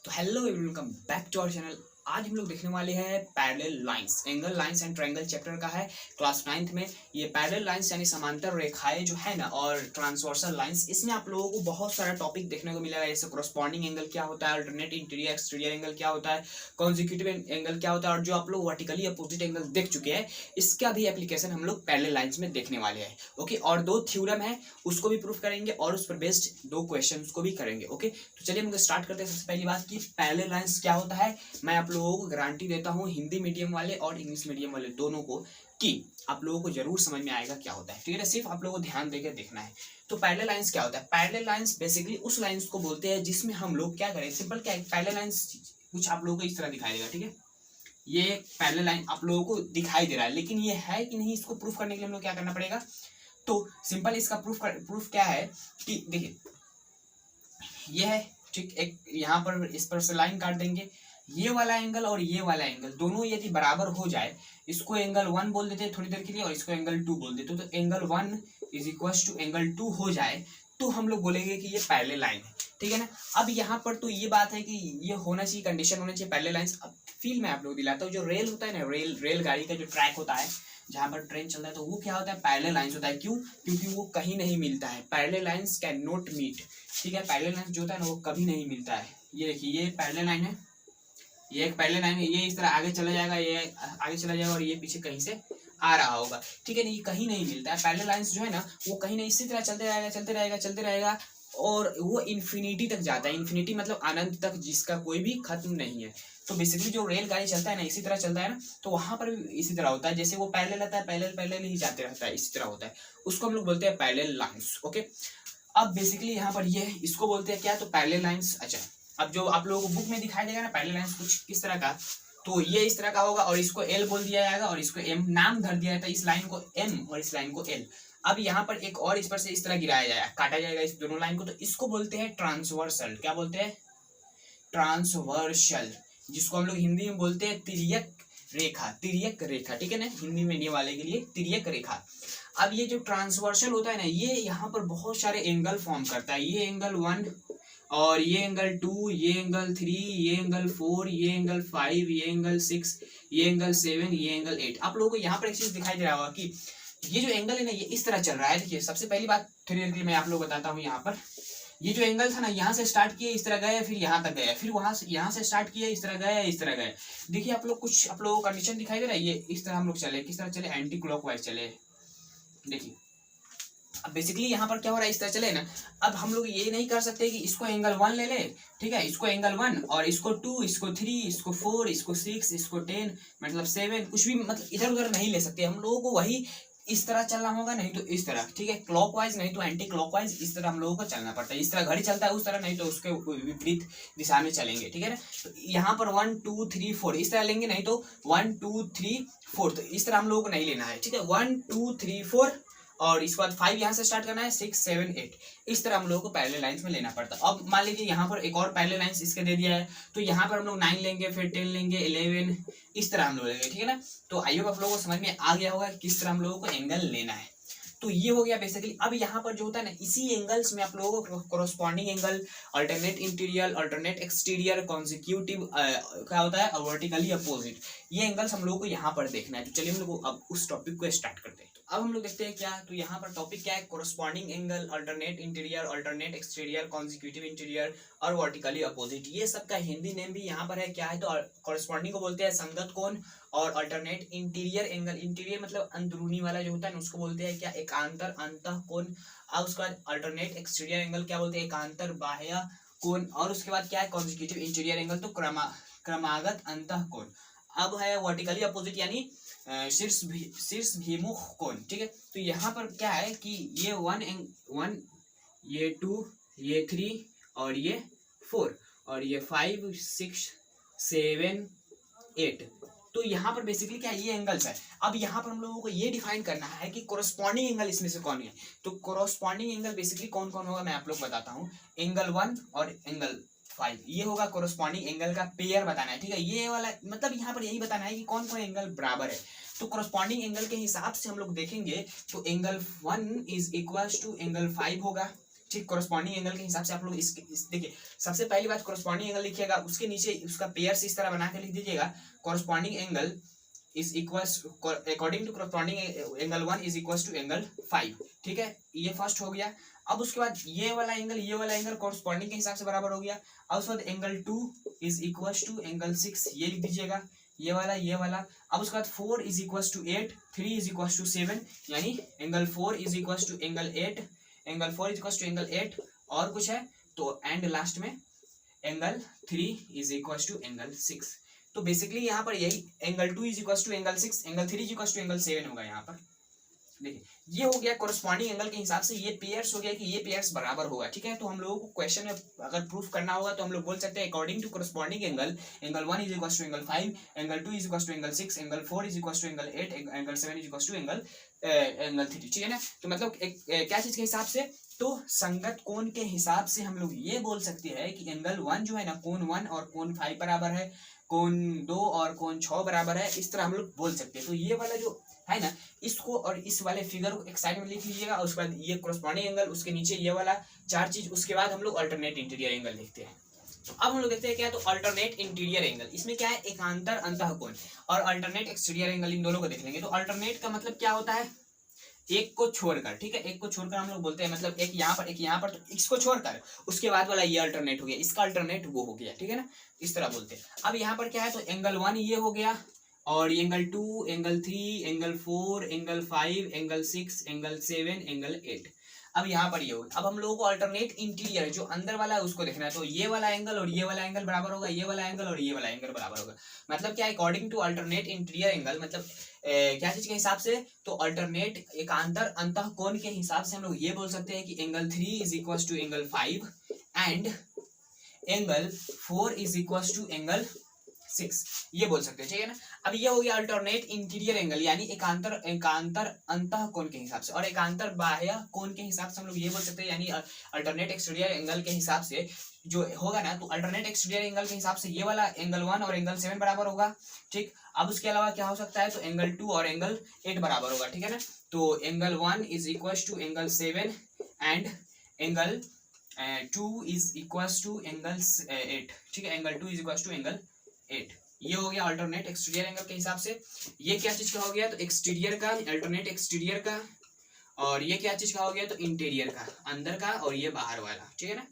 तो hello everyone, welcome back to our channel. आज हम लोग देखने वाले हैं parallel lines, angle lines and triangle chapter का है क्लास 9th में। ये पैरेलल लाइंस यानी समांतर रेखाएं जो है ना, और ट्रांसवर्सल लाइंस, इसमें आप लोगों को बहुत सारा टॉपिक देखने को मिलेगा। जैसे कोरस्पॉन्डिंग एंगल क्या होता है, अल्टरनेट इंटीरियर एक्सटीरियर एंगल क्या होता है, कॉन्जिक्यूटिव एंगल क्या होता है, और जो आप लोग वर्टिकली अपोजिट एंगल देख चुके हैं, इसका भी एप्लीकेशन हम लोग पैरेलल लाइंस में देखने वाले हैं। ओके, और 2 थ्योरम है, उसको भी प्रूफ करेंगे और उस पर बेस्ड 2 क्वेश्चन को भी करेंगे। ओके, तो चलिए हम लोग स्टार्ट करते हैं। सबसे पहली बात की पैरेलल लाइंस क्या होता है। मैं आप लोगों को गारंटी देता हूँ, हिंदी मीडियम वाले और इंग्लिश मीडियम वाले दोनों को, कि आप लोगों को जरूर समझ में आएगा क्या होता है। ठीक है ना, सिर्फ आप लोगों को ध्यान देकर देखना है। तो पैरेलल लाइंस क्या होता है। पैरेलल लाइंस बेसिकली उस लाइंस को बोलते हैं जिसमें हम लोग क्या करें, सिंपल क्या है, पैरेलल लाइंस कुछ आप लोगों को इस तरह दिखाई देगा। ठीक है, ये पैरेलल लाइन आप लोगों को दिखाई दे रहा है, लेकिन ये है कि नहीं, इसको प्रूफ करने के लिए हम लोग क्या करना पड़ेगा। तो सिंपल इसका प्रूफ क्या है कि देखिए, ये है ठीक, एक यहाँ पर इस पर से लाइन काट देंगे। ये वाला एंगल और ये वाला एंगल दोनों यदि बराबर हो जाए, इसको एंगल 1 बोल देते हैं थोड़ी देर के लिए, और इसको एंगल 2 बोल देते, तो angle 1 is equal to angle 2 हो जाए, तो हम लोग बोलेंगे कि ये पैरेलल लाइन है। ठीक है ना। अब यहाँ पर तो ये बात है कि ये होना चाहिए, कंडीशन होना चाहिए पैरेलल लाइंस। अब फील मैं आप लोग दिलाता हूँ, जो रेल होता है ना, रेल गाड़ी का जो ट्रैक होता है जहाँ पर ट्रेन चल रहा है, तो वो क्या होता है, पैरेलल लाइंस होता है। क्यों? क्योंकि वो कहीं नहीं मिलता है। Parallel lines can not meet. ठीक है, पैरेलल लाइंस जो होता है ना, वो कभी नहीं मिलता है। ये देखिए, ये पैरेलल लाइन है, ये एक पैरेलल लाइन है, ये इस तरह आगे चला जाएगा, ये आगे चला जाएगा, और ये पीछे कहीं से आ रहा होगा। ठीक है ना, ये कहीं नहीं मिलता है। पैरेलल लाइंस जो है ना, वो कहीं नहीं, इसी तरह चलते रहेगा चलते रहेगा चलते रहेगा, और वो इन्फिनिटी तक जाता है। इन्फिनिटी मतलब अनंत तक, जिसका कोई भी खत्म नहीं है। तो बेसिकली जो रेलगाड़ी चलता है ना, इसी तरह चलता है ना, तो वहां पर भी इसी तरह होता है। जैसे वो पैरेलल रहता है, पैरेलल ही जाते रहता है, इसी तरह होता है। उसको हम लोग बोलते हैं पैरेलल लाइंस। ओके, अब बेसिकली यहाँ पर ये इसको बोलते हैं क्या, तो पैरेलल लाइंस। अच्छा, अब जो आप लोगों को बुक में दिखाई देगा ना पैरेलल लाइंस कुछ किस तरह का, तो ये इस तरह का होगा, और इसको एल बोल दिया जाएगा, और इसको एम नाम धर दिया जाता है, इस लाइन को एम और इस लाइन को एल। अब यहाँ पर एक और इस पर से इस तरह गिराया जाएगा, काटा जाएगा इस दोनों लाइन को, तो इसको बोलते हैं ट्रांसवर्सल। क्या बोलते हैं? ट्रांसवर्सल, जिसको हम लोग हिंदी में बोलते हैं तिर्यक रेखा। तिर्यक रेखा, ठीक है ना, हिंदी मीडियम वाले के लिए तिर्यक रेखा। अब ये जो ट्रांसवर्सल होता है ना, ये यहाँ पर बहुत सारे एंगल फॉर्म करता है। ये एंगल 1, और ये एंगल 2, ये एंगल 3, ये एंगल 4, ये एंगल 5, ये एंगल 6, ये एंगल 7, ये एंगल 8। आप लोगों को यहाँ पर एक चीज दिखाई दे रहा होगा कि ये जो एंगल है ना, ये इस तरह चल रहा है। देखिए, सबसे पहली बात थ्योरी मैं आप लोग बताता हूँ। यहाँ पर ये जो एंगल था ना, यहाँ से स्टार्ट किए, इस तरह गए, फिर यहाँ तक गए, फिर वहां से यहाँ से स्टार्ट किए, इस तरह गए, इस तरह गए। देखिए आप लोग, कुछ आप लोगों को कंडीशन दिखाई दे रहा है। ये इस तरह हम लोग चले, किस तरह चले, एंटी क्लॉकवाइज चले। देखिए, अब बेसिकली यहाँ पर क्या हो रहा है, इस तरह चले ना। अब हम लोग ये नहीं कर सकते कि इसको एंगल 1 ले ले, ठीक है, इसको एंगल 1, और इसको 2, इसको 3, इसको 4, इसको 6, इसको 10, मतलब 7, कुछ भी मतलब इधर उधर नहीं ले सकते। हम लोगों को वही इस तरह चलना होगा, नहीं तो इस तरह। ठीक है, क्लॉकवाइज नहीं तो एंटी क्लॉकवाइज, इस तरह हम लोगों को चलना पड़ता है। इस तरह घड़ी चलता है उस तरह, नहीं तो उसके विपरीत दिशा में चलेंगे। ठीक है ना, तो यहाँ पर 1 2 3 4 इस तरह लेंगे, नहीं तो 1 2 3 4, तो इस तरह हम लोगों को नहीं लेना है। ठीक है, 1 2 3 4, और इसके बाद 5 यहाँ से स्टार्ट करना है, 6 7 8, इस तरह हम लोगों को पैरेलल लाइंस में लेना पड़ता है। अब मान लीजिए यहाँ पर एक और पैरेलल लाइंस इसके दे दिया है, तो यहाँ पर हम लोग 9 लेंगे, फिर 10 लेंगे, 11, इस तरह हम लोग लेंगे। ठीक है ना, तो आई होप आप लोगों को समझ में आ गया होगा किस तरह हम लोगों को एंगल लेना है। तो ये हो गया बेसिकली। अब यहाँ पर जो होता है ना, इसी एंगल्स में आप लोगों को corresponding angle, alternate interior, alternate exterior, consecutive क्या होता है, वर्टिकली अपोजिट, ये एंगल्स हम लोगों को यहाँ पर देखना है। तो चलिए हम लोग अब उस टॉपिक को स्टार्ट करते हैं। तो अब हम लोग देखते हैं क्या, तो यहाँ पर टॉपिक क्या है, corresponding angle, alternate interior, alternate exterior, consecutive interior और वर्टिकली अपोजिट। ये सबका हिंदी नेम भी यहाँ पर है, क्या है, तो कोरस्पॉन्डिंग को बोलते हैं संगत कोण, और अल्टरनेट इंटीरियर एंगल, इंटीरियर मतलब अंदरूनी वाला जो होता है ना, उसको बोलते हैं क्या, एकांतर अंतः कोण। अब उसके बाद अल्टरनेट एक्सटीरियर एंगल क्या बोलते हैं, एकांतर बाह्य कोण। और उसके बाद क्या है, कॉन्जिक्यूटिव इंटीरियर एंगल, तो क्रमागत अंतः कोण। अब है वर्टिकली अपोजिट, यानी शीर्ष भिमुख कोण। ठीक है, तो यहाँ पर क्या है कि ये 1, ये 2, ये 3, और ये 4, और ये 5 6 7 8, तो यहाँ पर बेसिकली क्या है, ये एंगल्स है। अब यहाँ पर हम लोगों को ये डिफाइन करना है कि कोरस्पॉन्डिंग एंगल इसमें से कौन है। तो कोरस्पॉन्डिंग एंगल बेसिकली कौन कौन होगा, मैं आप लोग बताता हूँ। एंगल 1 और एंगल 5, ये होगा कोरस्पॉन्डिंग एंगल का पेयर बताना है। ठीक है, ये वाला मतलब यहाँ पर यही बताना है कि कौन कौन एंगल बराबर है। तो कोरस्पॉन्डिंग एंगल के हिसाब से हम लोग देखेंगे, तो angle 1 is equal to angle 5 होगा। ठीक, कोरस्पॉन्डिंग एंगल के हिसाब से आप लोग इस देखिए, सबसे पहली बात कोरस्पॉन्डिंग एंगल लिखिएगा, उसके नीचे उसका पेयर्स इस तरह बना के लिख दीजिएगा, corresponding angle is equals according to corresponding angle 1 is equals to angle 5, ठीक है, ये फर्स्ट हो गया। अब उसके बाद ये वाला एंगल कोरस्पॉन्डिंग के हिसाब से बराबर हो गया। अब उसके बाद angle 2 is equals to angle 6, ये लिख दीजिएगा, ये वाला। अब उसके बाद 4 is equals to 8, 3 is equals to 7, यानी angle 4 is equals to angle 8, angle 4 is equals to angle 8, और कुछ है तो एंड लास्ट में angle 3 is equals to angle 6। तो बेसिकली यहाँ पर यही angle 2 is equals to angle 6, angle 3 is equals to angle 7 होगा यहाँ पर। देखिए ये हो गया कोरस्पॉन्डिंग एंगल के हिसाब से, ये पेयर्स हो गया कि ये पेयर्स बराबर होगा, ठीक है। तो हम लोगों को क्वेश्चन में अगर प्रूफ करना होगा तो हम लोग बोल सकते हैं according to corresponding angle 1 is equals to angle 5, angle 2 is equals to angle 6, angle 4 is equals to angle 8, angle 7 is equals to angle 3, ठीक है ना। तो मतलब क्या चीज के हिसाब से, तो संगत कोण के हिसाब से हम लोग ये बोल सकते हैं कि एंगल 1 जो है ना, कोण 1 और कोण 5 बराबर है, कोण 2 और कोण 6 बराबर है, इस तरह हम लोग बोल सकते हैं। तो ये वाला जो है ना, इसको और इस वाले फिगर को एक साइड में लिख लीजिएगा, और उसके बाद ये कोरस्पॉन्डिंग एंगल, उसके नीचे ये वाला 4 चीज, उसके बाद हम लोग अल्टरनेट इंटीरियर एंगल लिखते हैं। तो अब हम लोग देखते हैं क्या, तो अल्टरनेट इंटीरियर एंगल, इसमें क्या है, एकांतर अंतःकोण और अल्टरनेट एक्सटीरियर एंगल, इन दोनों को देख लेंगे। तो अल्टरनेट का मतलब क्या होता है, एक को छोड़कर, ठीक है, एक को छोड़कर हम लोग बोलते हैं, मतलब एक यहाँ पर, तो इसको छोड़कर उसके बाद वाला ये अल्टरनेट हो गया, इसका अल्टरनेट वो हो गया, ठीक है ना, इस तरह बोलते हैं। अब यहाँ पर क्या है, तो एंगल 1 ये हो गया, और angle 2, angle 3, angle 4, angle 5, angle 6, angle 7, angle 8। अब यहाँ पर ये होगा। अब हम लोगों को अल्टरनेट इंटीरियर जो अंदर वाला है उसको देखना है, तो ये वाला एंगल और ये वाला एंगल बराबर होगा, ये वाला एंगल और ये वाला एंगल बराबर होगा। मतलब क्या, according to alternate interior angle, मतलब क्या चीज के हिसाब से, तो अल्टरनेट एकांतर अंतःकोण के हिसाब से हम लोग ये बोल सकते हैं कि angle 3 is equals to angle 5 and angle 4 is equals to angle 6, ये बोल सकते हैं, ठीक है ना। अब ये हो गया अल्टरनेट इंटीरियर एंगल, यानी एकांतर अंतःकोण के हिसाब से, और एकांतर बाह्य कोण के हिसाब से हम लोग ये बोल सकते हैं, यानी अल्टरनेट एक्सटीरियर एंगल के हिसाब से जो होगा ना, तो अल्टरनेट एक्सटीरियर एंगल के हिसाब से ये वाला एंगल 1 और एंगल 7 बराबर होगा, ठीक। अब उसके अलावा क्या हो सकता है, तो एंगल 2 और एंगल 8 बराबर होगा, ठीक है ना। तो angle 1 is equal to angle 7 and angle 2 is equal to angle 8, ठीक है, angle 2 is equal to angle 8। ये हो गया अल्टरनेट एक्सटीरियर एंगल के हिसाब से। ये क्या चीज का हो गया, तो एक्सटीरियर का, अल्टरनेट एक्सटीरियर का, और ये क्या चीज का हो गया, तो इंटीरियर का, अंदर का, और ये बाहर वाला, ठीक है ना।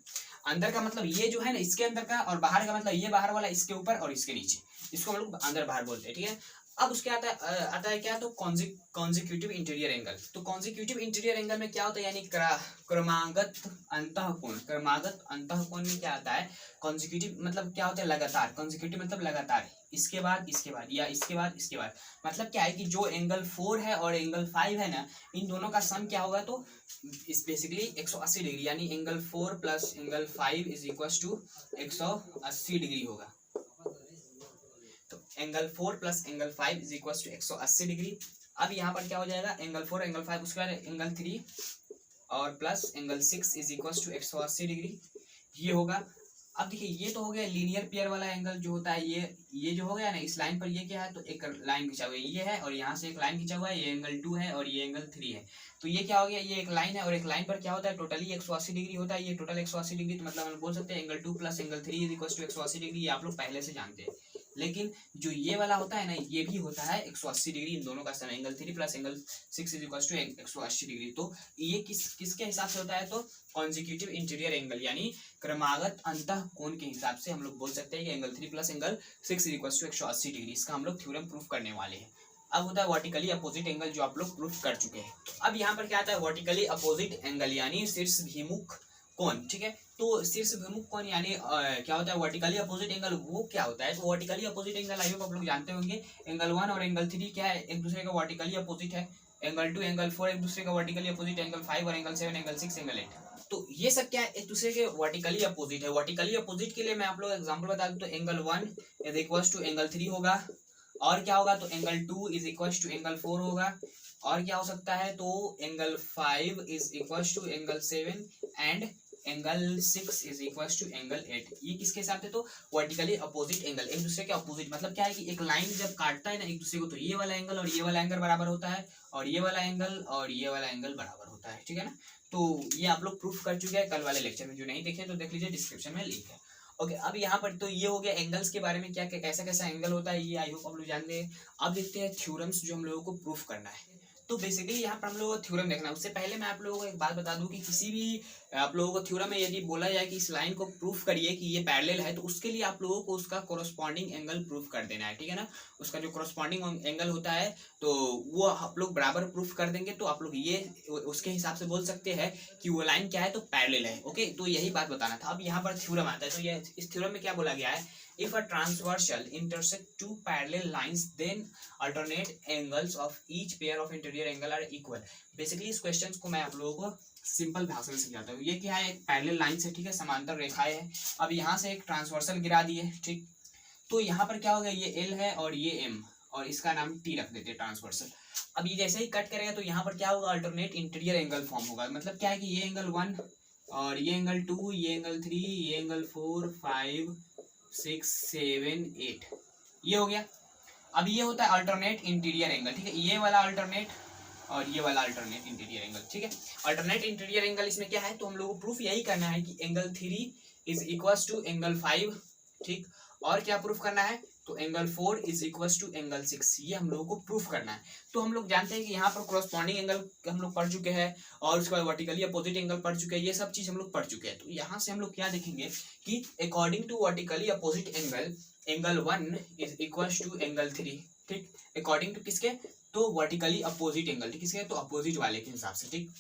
अंदर का मतलब ये जो है ना, इसके अंदर का, और बाहर का मतलब ये बाहर वाला, इसके ऊपर और इसके नीचे, इसको हम लोग अंदर बाहर बोलते हैं, ठीक है। अब उसके आता है क्या, तो कॉन्जिक्यूटिव इंटीरियर एंगल। तो कॉन्जिक्यूटिव इंटीरियर एंगल में क्या होता है, यानी क्रमागत अंतःकोण, क्रमागत अंतःकोण में क्या आता है, कॉन्जिक्यूटिव मतलब क्या होता है, लगातार, कॉन्जिक्यूटिव मतलब लगातार, इसके बाद या इसके बाद, मतलब क्या है कि जो एंगल 4 है और एंगल 5 है ना, इन दोनों का सम क्या होगा, तो इस बेसिकली 180 डिग्री, यानी angle 4 plus angle 5 is equal to 180 degree होगा। तो angle 4 plus angle 5 is equal to 180 degree. अब यहाँ पर क्या हो जाएगा, एंगल 4 एंगल 5, उसके बाद एंगल 3 और plus angle 6 is equal to 180 degree, ये होगा। अब देखिए ये तो हो गया लीनियर पेयर वाला एंगल जो होता है, ये जो हो गया ना, इस लाइन पर ये क्या है, तो एक लाइन खिंचा हुआ है, ये है, और यहाँ से एक लाइन खिंचा हुआ है, ये एंगल 2 है और ये एंगल 3 है। तो ये क्या हो गया, ये एक लाइन है, और एक लाइन पर क्या होता है, टोटली 180 डिग्री होता है, ये टोटल 180 डिग्री। तो मतलब हम बोल सकते हैं angle 2 plus angle 3 is equal to 180 degree, ये आप लोग पहले से जानते हैं। लेकिन जो ये वाला होता है ना, ये भी होता है 180 डिग्री, इन दोनों का sum angle 3 plus angle 6 is equal to 180 degree. तो ये किसके हिसाब से होता है, तो कॉन्जिक्यूटिव इंटीरियर एंगल, यानी क्रमागत अंतःकोण के हिसाब से हम लोग बोल सकते हैं कि angle 3 plus angle 6 is equal to 180 degree. इसका हम लोग थ्योरम प्रूफ करने वाले हैं। अब होता है वर्टिकली अपोजिट एंगल, जो आप लोग प्रूफ कर चुके हैं। अब यहाँ पर क्या आता है, वर्टिकली अपोजिट एंगल, यानी शीर्षभिमुख कोण, ठीक है। तो शीर्षभिमुख कोण यानी क्या होता है, वर्टिकली अपोजिट एंगल, वो क्या होता है, तो vertically opposite angle I hope आप लोग जानते होंगे, एंगल 1 और एंगल 3 क्या है, एक दूसरे का वर्टिकली अपोजिट है, एंगल 2 एंगल 4 एक दूसरे का वर्टिकली अपोजिट, एंगल 5 और एंगल 7 एंगल 6 एंगल 8। तो ये सब क्या है, एक दूसरे के वर्टिकली अपोजिट है। वर्टिकली अपोजिट के लिए मैं आप लोग एग्जांपल बता दूं, तो angle 1 is equal to angle 3 होगा, और क्या होगा, तो angle 2 is equal to angle 4 होगा, और क्या हो सकता है, तो angle 5 is equal to angle 7 and angle 6 is equal to angle 8। ये किसके हिसाब से, तो वर्टिकली अपोजिट एंगल, एक दूसरे के अपोजिट। मतलब क्या है कि एक लाइन जब काटता है ना एक दूसरे को, तो ये वाला एंगल और ये वाला एंगल बराबर होता है, और ये वाला एंगल और ये वाला एंगल बराबर होता है। होता है, ठीक है ना। तो ये आप लोग प्रूफ कर चुके हैं कल वाले लेक्चर में, जो नहीं देखे तो देख लीजिए, डिस्क्रिप्शन में लिंक है। ओके, अब यहाँ पर तो ये हो गया एंगल्स के बारे में, क्या क्या कैसा कैसा एंगल होता है, ये आई होप आप लोग जानते हैं। अब देखते हैं थ्योरम्स जो हम लोगों को प्रूफ करना है। तो बेसिकली यहाँ पर हम लोगों को थ्योरम देखना है। उससे पहले मैं आप लोगों को एक बात बता दूं कि किसी भी आप लोगों को थ्योरम में यदि बोला जाए कि इस लाइन को प्रूफ करिए कि ये पैरेलल है, तो उसके लिए आप लोगों को उसका कोरस्पॉन्डिंग एंगल प्रूफ कर देना है, ठीक है ना। उसका जो कोरस्पॉन्डिंग एंगल होता है तो वो आप लोग बराबर प्रूफ कर देंगे, तो आप लोग ये उसके हिसाब से बोल सकते हैं कि वो लाइन क्या है, तो पैरेलल है। ओके, तो यही बात बताना था। अब यहाँ पर थ्योरम आता है, तो ये इस थ्योरम में क्या बोला गया है, if a transversal intersect two parallel lines then alternate angles of each pair of interior angle are equal। Basically इस क्वेश्चन को मैं आप लोगों को सिंपल भाषा में समझाता हूँ। ये क्या है, एक पैरेलल लाइन से, ठीक है, समांतर रेखाएं है। अब यहाँ से एक ट्रांसवर्सल गिरा दिए, ठीक, तो यहाँ पर क्या हो गया, ये L है और ये M, और इसका नाम T रख देते हैं, ट्रांसवर्सल। अब ये जैसे ही कट करेगा तो यहाँ पर क्या होगा, अल्टरनेट इंटीरियर एंगल फॉर्म होगा। मतलब क्या है कि ये एंगल 1 और ये एंगल 2, ये एंगल 3, ये एंगल 4, 5, 6, 7, 8, ये हो गया। अब ये होता है अल्टरनेट इंटीरियर एंगल, ठीक है, ये वाला अल्टरनेट और ये वाला अल्टरनेट इंटीरियर एंगल, ठीक है। अल्टरनेट इंटीरियर एंगल इसमें क्या है, तो हम लोगों को प्रूफ यही करना है कि angle 3 is equal to angle 5, ठीक, और क्या प्रूफ करना है, तो angle 4 is equal to angle 6, ये हम लोगों को प्रूफ करना है। तो हम लोग जानते हैं कि यहाँ पर कोरस्पॉन्डिंग एंगल हम लोग पढ़ चुके हैं, और उसके बाद वर्टिकली अपोजिट एंगल पढ़ चुके हैं, ये सब चीज हम लोग पढ़ चुके हैं। तो यहाँ से हम लोग क्या देखेंगे कि according to vertically opposite angle, angle 1 is equal to angle 3, ठीक, अकॉर्डिंग टू किसके, तो वर्टिकली अपोजिट एंगल, ठीक, किसके, तो अपोजिट वाले के हिसाब से, ठीक।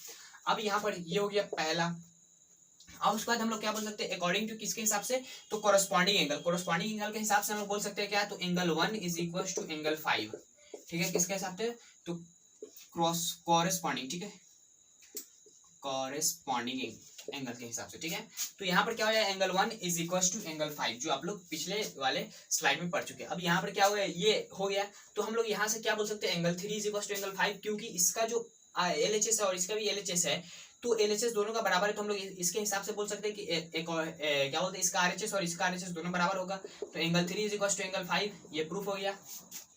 अब यहाँ पर ये हो गया पहला। अब उसके बाद हम लोग क्या बोल सकते हैं, अकॉर्डिंग टू किसके हिसाब से, तो कोरस्पॉन्डिंग एंगल, कोरस्पॉन्डिंग एंगल के हिसाब से हम लोग बोल सकते हैं क्या, तो angle 1 is equal to angle 5, ठीक है, किसके हिसाब से, तो कोरस्पॉन्डिंग, ठीक है, कोरस्पॉन्डिंग एंगल के हिसाब से, ठीक है। तो यहाँ पर क्या हो जाए, angle 1 is equal to angle 5, जो आप लोग पिछले वाले स्लाइड में पढ़ चुके हैं। अब यहाँ पर क्या हो गया, ये हो गया, तो हम लोग यहाँ से क्या बोल सकते हैं, angle 3 is equal to angle 5, क्योंकि इसका जो LHS है और इसका भी LHS है, तो LHS दोनों का बराबर है, तो हम लोग इसके हिसाब से बोल सकते हैं कि क्या बोलते हैं, इसका RHS और इसका RHS दोनों बराबर होगा, तो angle 3 is equal to angle 5, ये प्रूफ हो गया।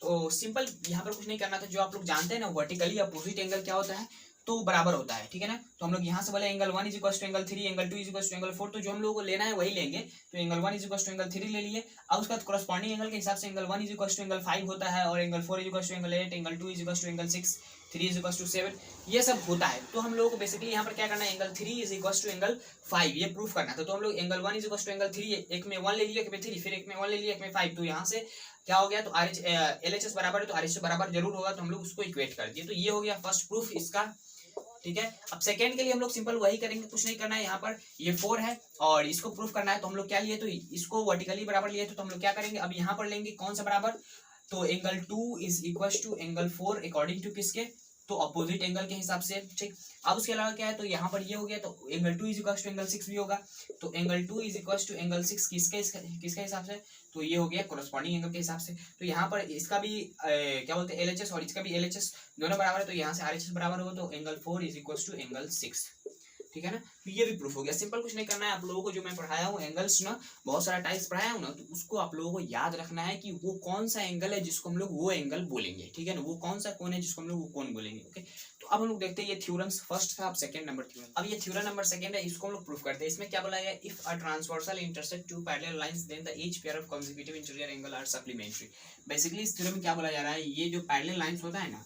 तो सिंपल, यहाँ पर कुछ नहीं करना था। जो आप लोग जानते हैं ना, वर्टिकली अपोजिट एंगल क्या होता है, तो बराबर होता है, ठीक है ना। तो हम लोग यहाँ से बोले angle 1 is equal to angle 3, angle 2 is equal to angle 4, तो जो हम लोगों को लेना है वही लेंगे। तो angle 1 is equal to angle 3 ले लिए। अब उसका कोरस्पॉन्डिंग एंगल के हिसाब से angle 1 is equal to angle 5 होता है, और angle 4 is equal to angle 8, angle 2 is equal to angle 6, 3 is equal to 7, ये सब होता है। तो हम लोगों को बेसिकली यहाँ पर क्या करना है, angle 3 is equal to angle 5 ये प्रूफ करना था। तो हम लोग angle 1 is equal to angle 3, एक में 1 ले लिया, एक में 3, फिर एक में 1 ले लिया, एक में 5, तो यहाँ से क्या हो गया, तो LHS बराबर है, तो RHS बराबर जरूर होगा, तो हम लोग उसको इक्वेट कर दिए। तो ये हो गया फर्स्ट प्रूफ इसका, ठीक है। अब सेकंड के लिए हम लोग सिंपल वही करेंगे, कुछ नहीं करना है। यहाँ पर ये 4 है और इसको प्रूफ करना है, तो हम लोग क्या लिए, तो इसको वर्टिकली बराबर लिए, तो हम लोग क्या करेंगे, अब यहाँ पर लेंगे कौन सा बराबर, तो angle 2 is equal to angle 4 according to किसके, तो अपोजिट एंगल के हिसाब से, ठीक। अब उसके अलावा क्या है, तो यहाँ पर ये हो गया, तो angle 2 is equal to angle 6 भी होगा, तो angle 2 is equal to angle 6 किसके हिसाब से, तो ये हो गया कोरस्पॉन्डिंग एंगल के हिसाब से। तो यहाँ पर इसका भी क्या बोलते हैं LHS और इसका भी LHS दोनों बराबर है, तो यहाँ से RHS बराबर होगा, तो angle 4 is equal to angle 6, ठीक है ना। तो ये भी प्रूफ हो गया। सिंपल, कुछ नहीं करना है। आप लोगों को जो मैं पढ़ाया हूँ एंगल्स ना, बहुत सारा टाइप्स पढ़ाया हूँ ना, तो उसको आप लोगों को याद रखना है कि वो कौन सा एंगल है जिसको हम लोग वो एंगल बोलेंगे, ठीक है ना, वो कौन सा कोण है जिसको हम लोग वो कोण बोलेंगे। ओके, तो अब हम लोग देखते हैं ये थ्योरम्स फर्स्ट था, अब सेकंड नंबर थ्योरम। अब ये थ्योरम नंबर सेकंड है, इसको हम लोग प्रूफ करते हैं। इसमें क्या बोला गया, if a transversal intersect to parallel lines then the each pair of consecutive interior angle are supplementary. Basically इस थ्योरम में क्या बोला जा रहा है, ये जो पैरेलल लाइंस होता है ना,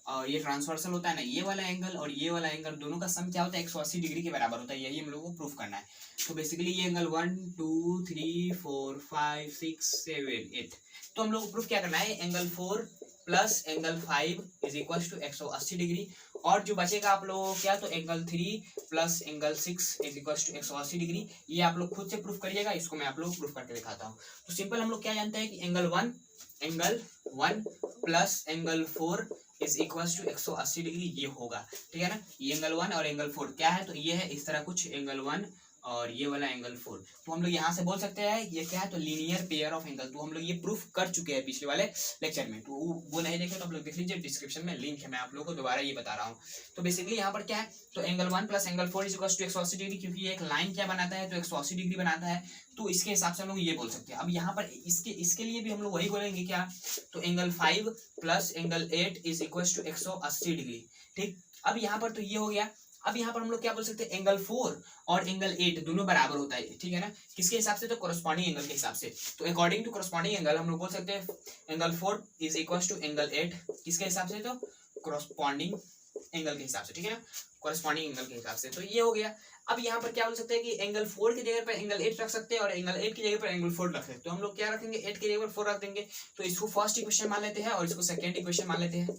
और ये ट्रांसवर्सल होता है ना, ये वाला एंगल और ये वाला एंगल दोनों का सम क्या होता है, 180 डिग्री के बराबर होता है। यही हम लोगों को प्रूफ करना है। तो बेसिकली ये एंगल 1 2 3 4 5 6 7 8, तो हम लोग को प्रूफ क्या करना है, angle 4 plus angle 5 is equal to 180 degree, और जो बचेगा आप लोगों को क्या, तो angle 3 plus angle 6 is equal to 180 degree. ये आप लोग खुद से प्रूफ करिएगा, इसको मैं आप लोग प्रूफ करके दिखाता हूँ। तो सिंपल, हम लोग क्या जानते हैं कि angle 1 plus angle 4 is equal to 180 degree, ये होगा, ठीक है ना। ये एंगल 1 और एंगल 4 क्या है, तो ये है इस तरह कुछ एंगल 1 और ये वाला एंगल 4, तो हम लोग यहाँ से बोल सकते हैं ये क्या है, तो लीनियर पेयर ऑफ एंगल। तो हम लोग ये प्रूफ कर चुके हैं पिछले वाले लेक्चर में, तो वो नहीं देखे तो आप लोग देख लीजिए, डिस्क्रिप्शन में लिंक है, मैं आप लोगों को दोबारा ये बता रहा हूँ। तो बेसिकली यहाँ पर क्या है, तो angle 1 plus angle 4 is equal to 180 degree, क्योंकि ये एक लाइन क्या बनाता है, तो 180 डिग्री बनाता है, तो इसके हिसाब से हम लोग ये बोल सकते हैं। अब यहाँ पर इसके लिए भी हम लोग वही बोलेंगे क्या, तो angle 5 plus angle 8 is equal to 180 degree, ठीक। अब यहाँ पर तो ये हो गया। अब यहाँ पर हम लोग क्या बोल सकते हैं, एंगल 4 और एंगल 8 दोनों बराबर होता है, ठीक है ना, किसके हिसाब से, तो कोरस्पॉन्डिंग एंगल के हिसाब से। तो अकॉर्डिंग टू कोरस्पॉन्डिंग एंगल हम लोग बोल सकते हैं angle 4 is equal to angle 8, किसके हिसाब से, तो कोरस्पॉन्डिंग एंगल के हिसाब से, ठीक है ना, कोरस्पॉन्डिंग एंगल के हिसाब से। तो ये हो गया। अब यहाँ पर क्या बोल सकते हैं कि एंगल 4 की जगह पर एंगल 8 रख सकते हैं और एंगल 8 की जगह पर एंगल 4 रख सकते हैं। तो हम लोग क्या रखेंगे, 8 की जगह पर 4 रख देंगे। तो इसको फर्स्ट इक्वेशन मान लेते हैं और इसको सेकेंड इक्वेशन मान लेते हैं,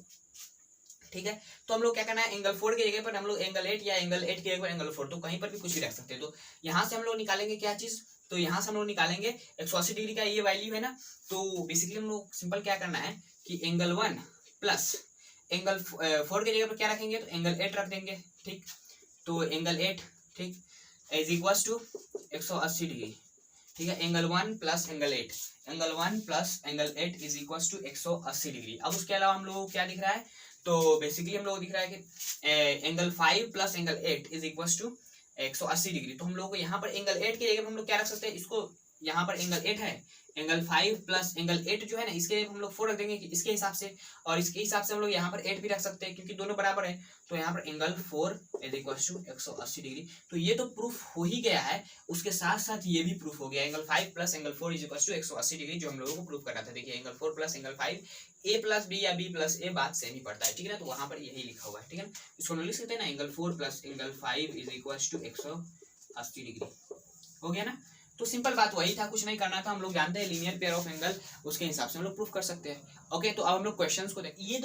ठीक है। तो हम लोग क्या करना है, एंगल 4 की जगह पर हम लोग एंगल 8 या एंगल 8 की जगह पर एंगल 4, तो कहीं पर भी कुछ भी रख सकते हैं। तो यहाँ से हम लोग निकालेंगे क्या चीज, तो यहाँ से हम लोग निकालेंगे 180 डिग्री का ये वैल्यू है ना। तो बेसिकली हम लोग सिंपल क्या करना है कि एंगल 1 प्लस एंगल 4 की जगह पर क्या रखेंगे, तो एंगल 8 रख देंगे, ठीक। तो एंगल 8, ठीक, इज इक्वल टू 180 डिग्री, ठीक है। Angle 1 plus angle 8, angle 1 plus angle 8 is equal to 180 degree. अब उसके अलावा हम लोगों को क्या दिख रहा है, तो बेसिकली हम लोग को दिख रहा है कि angle 5 plus angle 8 is equal to 180 degree. तो हम लोग को यहाँ पर एंगल 8 की जगह हम लोग क्या रख सकते हैं, इसको यहाँ पर एंगल 8 है, एंगल 5 प्लस एंगल 8 जो है ना, इसके हम लोग 4 रख देंगे इसके हिसाब से, और इसके हिसाब से हम लोग यहाँ पर 8 भी रख सकते हैं क्योंकि दोनों बराबर है। तो यहाँ पर angle 4 is equal to 180 degree. तो ये तो प्रूफ हो ही गया है, उसके साथ साथ ये भी प्रूफ हो गया, angle 5 plus angle 4 is equal to 180 degree, जो हम लोगों को प्रूफ करना था। देखिए angle 4 plus angle 5, A plus B या बी प्लस ए बात सेम ही पड़ता है, ठीक है ना। तो वहां पर यही लिखा हुआ है, ठीक है ना। इसको लिख सकते हैं ना, angle 4 plus angle 5 is equal to 180 degree, हो गया ना। तो सिंपल बात वही था, कुछ नहीं करना था। हम लोग जानते हैं लीनियर पेयर ऑफ एंगल, उसके हिसाब से हम लोग प्रूफ कर सकते हैं। ओके, तो अब हम लोग क्वेश्चंस को देखें। ये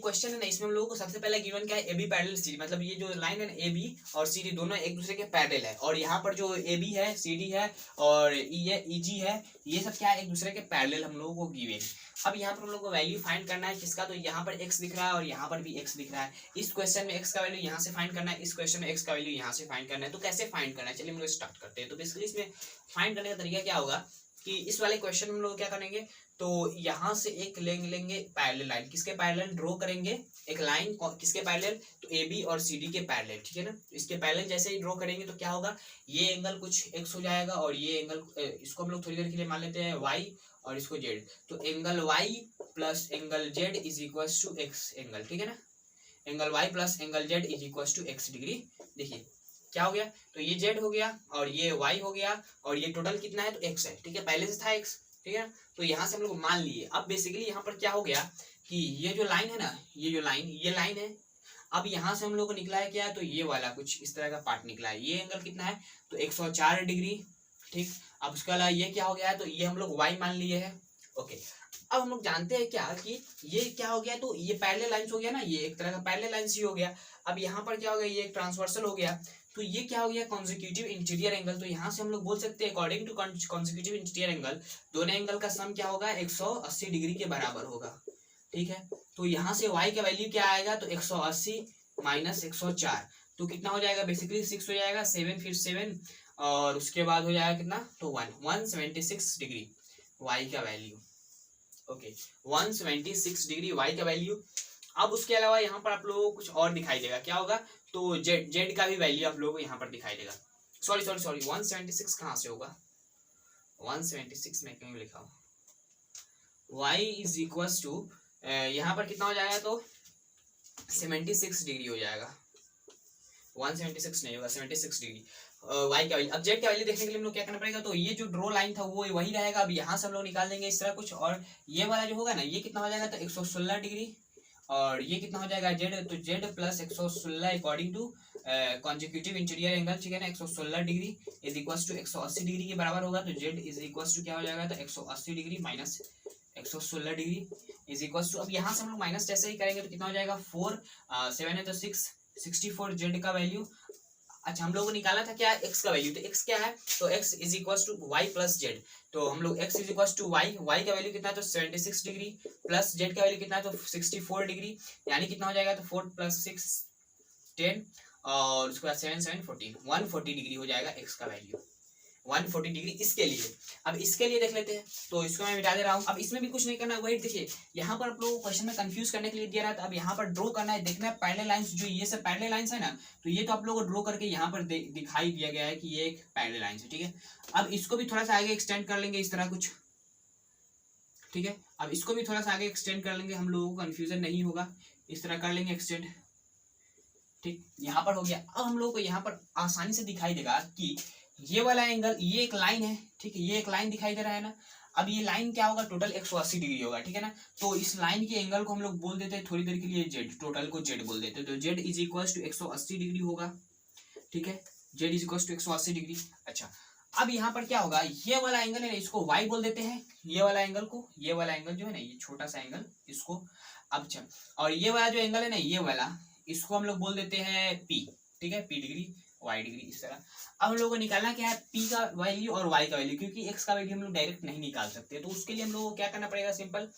क्वेश्चन है ना, इसमें हम लोगों को सबसे पहले गिवन क्या है, A B parallel C D, मतलब ये जो लाइन है ना ए बी और सी डी दोनों एक दूसरे के पैरेलल है, और यहाँ पर जो ए बी है, सी डी है और ई जी है, ये सब क्या है, एक दूसरे के पैरेलल हम लोगों को गिवन। अब यहाँ पर हम लोग को वैल्यू फाइंड करना है किसका, तो यहाँ पर x दिख रहा है और यहाँ पर भी x दिख रहा है। इस क्वेश्चन में x का वैल्यू यहाँ से फाइंड करना है, इस क्वेश्चन में x का वैल्यू यहाँ से फाइंड करना है। तो कैसे फाइंड करना है, चलिए हम लोग स्टार्ट करते हैं। तो बेसिकली इसमें फाइंड करने का तरीका क्या होगा कि इस वाले क्वेश्चन में हम लोग क्या करेंगे, तो यहाँ से एक लेंगे पैरेलल लाइन, किसके पैरेलल ड्रॉ करेंगे, एक लाइन किसके पैरेलल, तो ए बी और सी डी के पैरेलल, ठीक है ना। इसके पैरेलल जैसे ही ड्रॉ करेंगे तो क्या होगा, ये एंगल कुछ x हो जाएगा और ये एंगल, इसको हम लोग थोड़ी देर के लिए मान लेते हैं y और इसको z। तो angle y plus angle z is equal to x angle, ठीक है ना। Angle y plus angle z is equal to x degree. देखिए क्या हो गया, तो ये z हो गया और ये y हो गया और ये टोटल कितना है, तो x है, ठीक है, पहले से था x, ठीक है। तो यहाँ से हम लोग मान लिए। अब बेसिकली यहाँ पर क्या हो गया कि ये जो लाइन है ना, ये लाइन है। अब यहाँ से हम लोग को निकला है क्या, तो ये वाला कुछ इस तरह का पार्ट निकला है। ये एंगल कितना है, तो 104 डिग्री, ठीक। अब उसके अलावा ये क्या हो गया है, तो ये हम लोग y मान लिए है। ओके, अब हम लोग जानते हैं क्या कि ये क्या हो गया, तो ये पैरेलल लाइंस हो गया ना, ये एक तरह का पैरेलल लाइंस ही हो गया। अब यहाँ पर क्या हो गया, ये एक ट्रांसवर्सल हो गया। तो ये क्या हो गया, कॉन्जिक्यूटिव इंटीरियर एंगल। तो यहाँ से हम लोग बोल सकते हैं according to consecutive interior angle, दोनों एंगल का सम क्या होगा, 180 डिग्री के बराबर होगा, ठीक है। तो यहाँ से y का वैल्यू क्या आएगा, तो 180 माइनस 104, तो कितना हो जाएगा, बेसिकली 6 हो जाएगा, 7 फिर 7 और उसके बाद हो जाएगा कितना, तो 176 डिग्री y का वैल्यू। ओके, 176 डिग्री y का वैल्यू। अब उसके अलावा यहाँ पर आप लोगों को कुछ और दिखाई देगा, क्या होगा, तो z का भी वैल्यू आप लोगों को यहाँ पर दिखाई देगा। सॉरी 176 कहाँ से होगा, 176 में क्यों लिखा हूँ, y इज इक्वल टू यहाँ पर कितना हो जाएगा, तो 76 डिग्री हो जाएगा, 176 नहीं होगा, 76 डिग्री y का वैल्यू। अब z का वैल्यू देखने के लिए हम लोग क्या करना पड़ेगा, तो ये जो ड्रॉ लाइन था वो वही रहेगा। अब यहाँ से हम लोग निकाल देंगे इस तरह कुछ, और ये वाला जो होगा ना, ये कितना हो जाएगा, तो 116 डिग्री, और ये कितना हो जाएगा z, तो z plus 116 according to consecutive interior angle, ठीक है ना, 116 degree is equal to 180 degree के बराबर होगा। तो z इज इक्वल टू क्या हो जाएगा, तो 180 degree minus 116 degree is equal to, अब यहाँ से हम लोग माइनस जैसे ही करेंगे तो कितना हो जाएगा, 4 7 है तो 6 64 z का वैल्यू। अच्छा, हम लोगों को निकाला था क्या, x का वैल्यू, तो x क्या है, तो x is equal to y plus z। तो हम लोग x is equal to y का वैल्यू कितना है, तो 76 डिग्री प्लस z का वैल्यू कितना है, तो 64 डिग्री, यानी कितना हो जाएगा, तो 4 प्लस 6 10 और उसके बाद 7 7 14 140 डिग्री हो जाएगा x का वैल्यू, 140 डिग्री इसके लिए। अब इसके लिए देख लेते हैं, तो इसको मैं मिटा दे रहा हूँ। अब इसमें भी कुछ नहीं करना है, वही देखिए यहाँ पर आप लोगों को क्वेश्चन में कंफ्यूज करने के लिए दिया रहा था। अब यहाँ पर ड्रॉ करना है, देखना है पैरेलल लाइंस, जो ये सब पैरेलल लाइंस है ना, तो ये तो आप लोगों को ड्रॉ करके यहाँ पर दिखाई दिया गया है कि ये एक पैरेलल लाइंस है, ठीक है। अब इसको भी थोड़ा सा आगे एक्सटेंड कर लेंगे इस तरह कुछ, ठीक है। अब इसको भी थोड़ा सा आगे एक्सटेंड कर लेंगे, हम लोगों को कंफ्यूजन नहीं होगा, इस तरह कर लेंगे एक्सटेंड, ठीक, यहाँ पर हो गया। अब हम लोग को यहाँ पर आसानी से दिखाई देगा कि ये वाला एंगल, ये एक लाइन है, ठीक है, ये एक लाइन दिखाई दे रहा है ना। अब ये लाइन क्या होगा, टोटल 180 डिग्री होगा, ठीक है ना। तो इस लाइन के एंगल को हम लोग बोल देते हैं थोड़ी देर के लिए जेड, टोटल को जेड बोल देते हैं। तो z is equal to 180 degree होगा, ठीक है, z is equal to 180 degree. अच्छा, अब यहाँ पर क्या होगा, ये वाला एंगल है इसको वाई बोल देते हैं, ये वाला एंगल को, ये वाला एंगल जो है ना, ये छोटा सा एंगल इसको। अब अच्छा, और ये वाला जो एंगल है ना, ये वाला, इसको हम लोग बोल देते हैं पी, ठीक है, पी डिग्री, वाई डिग्री, इस तरह। अब हम लोग को निकालना क्या है, पी का वैल्यू और वाई का वैल्यू, क्योंकि एक्स का वैल्यू हम लोग डायरेक्ट नहीं निकाल सकते, तो उसके लिए हम लोग को क्या करना पड़ेगा, सिंपल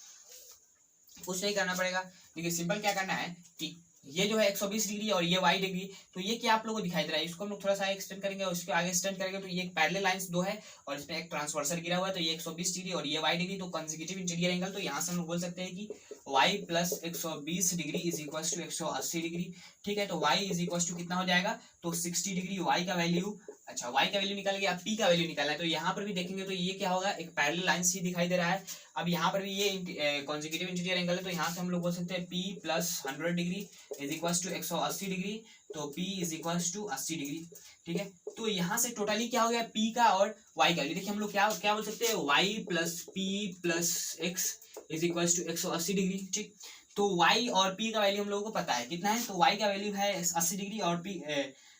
कुछ नहीं करना पड़ेगा। देखिए सिंपल क्या करना है कि ये जो है 120 डिग्री और ये वाई डिग्री, तो ये क्या आप लोगों को दिखाई दे रहा है, इसको हम लोग थोड़ा सा एक्सटेंड करेंगे और इसके आगे एक्सटेंड करेंगे, तो ये एक पैरेलल लाइंस दो है और इसमें एक ट्रांसवर्सल गिरा हुआ है, तो ये 120 डिग्री और ये वाई डिग्री, तो कंसेक्यूटिव इंटीरियर एंगल। तो यहाँ से हम लोग बोल सकते हैं कि y plus 120 degree is equal to 180 degree, ठीक है। तो y इज इक्वल टू कितना हो जाएगा, तो 60 डिग्री y का वैल्यू। अच्छा, y का वैल्यू निकाल गया, अब p का वैल्यू निकालना है, तो यहाँ पर भी देखेंगे तो ये क्या होगा, एक पैरेलल लाइंस ही दिखाई दे रहा है। अब यहाँ पर भी ये कॉन्जिक्यूटिव इंटीरियर एंगल है, तो यहाँ से हम लोग बोल सकते हैं p plus 100 degree is equal to 180 degree, तो p is equal to 80 degree, ठीक है। तो यहाँ से टोटली क्या हो गया, p का और y का वैल्यू। देखिए हम लोग क्या क्या बोल सकते हैं, y plus p plus x is equal to 180 degree, ठीक। तो y और p का वैल्यू हम लोगों को पता है कितना है, तो y का वैल्यू है 80 डिग्री और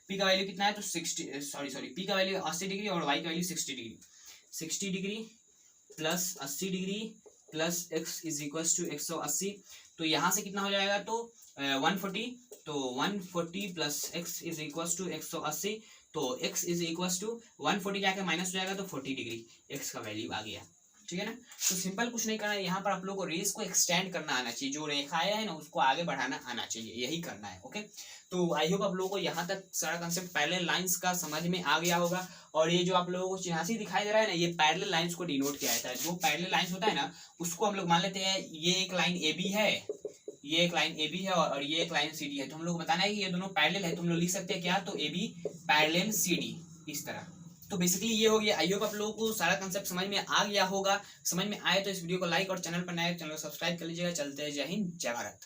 p का वैल्यू कितना है, तो 60 सॉरी p का वैल्यू 80 डिग्री और y का value 60 degree. 60 degree plus 80 degree plus x is equal to 180, तो यहाँ से कितना हो जाएगा, तो 140, तो 140 plus x is equal to 180, तो x इज इक्वल टू 140 जाकर माइनस हो जाएगा, तो 40 डिग्री x का वैल्यू आ गया, ठीक है ना। तो सिंपल कुछ नहीं करना है, यहाँ पर आप लोगों को रेस को एक्सटेंड करना आना चाहिए, जो रेखाएं है ना उसको आगे बढ़ाना आना चाहिए, यही करना है, ओके। तो आई होप आप लोगों को यहाँ तक सारा कंसेप्ट पैरेलल लाइंस का समझ में आ गया होगा। और ये जो आप लोगों को चिन्हासी दिखाई दे रहा है ना, ये पैरेलल लाइंस को डिनोट किया जाता है। जो पैरेलल लाइंस होता है ना, उसको हम लोग मान लेते हैं ये एक लाइन ए बी है, ये एक लाइन ए बी है और ये एक लाइन सी डी है, तो हम लोग बताना है कि ये दोनों पैरेलल है, तो हम लोग लिख सकते हैं क्या, तो A B parallel C D, इस तरह। तो बेसिकली ये हो गया। आई होप आप लोगों को सारा कंसेप्ट समझ में आ गया होगा। समझ में आए तो इस वीडियो को लाइक और चैनल पर नए चैनल को सब्सक्राइब कर लीजिएगा। चलते हैं, जय हिंद जय भारत।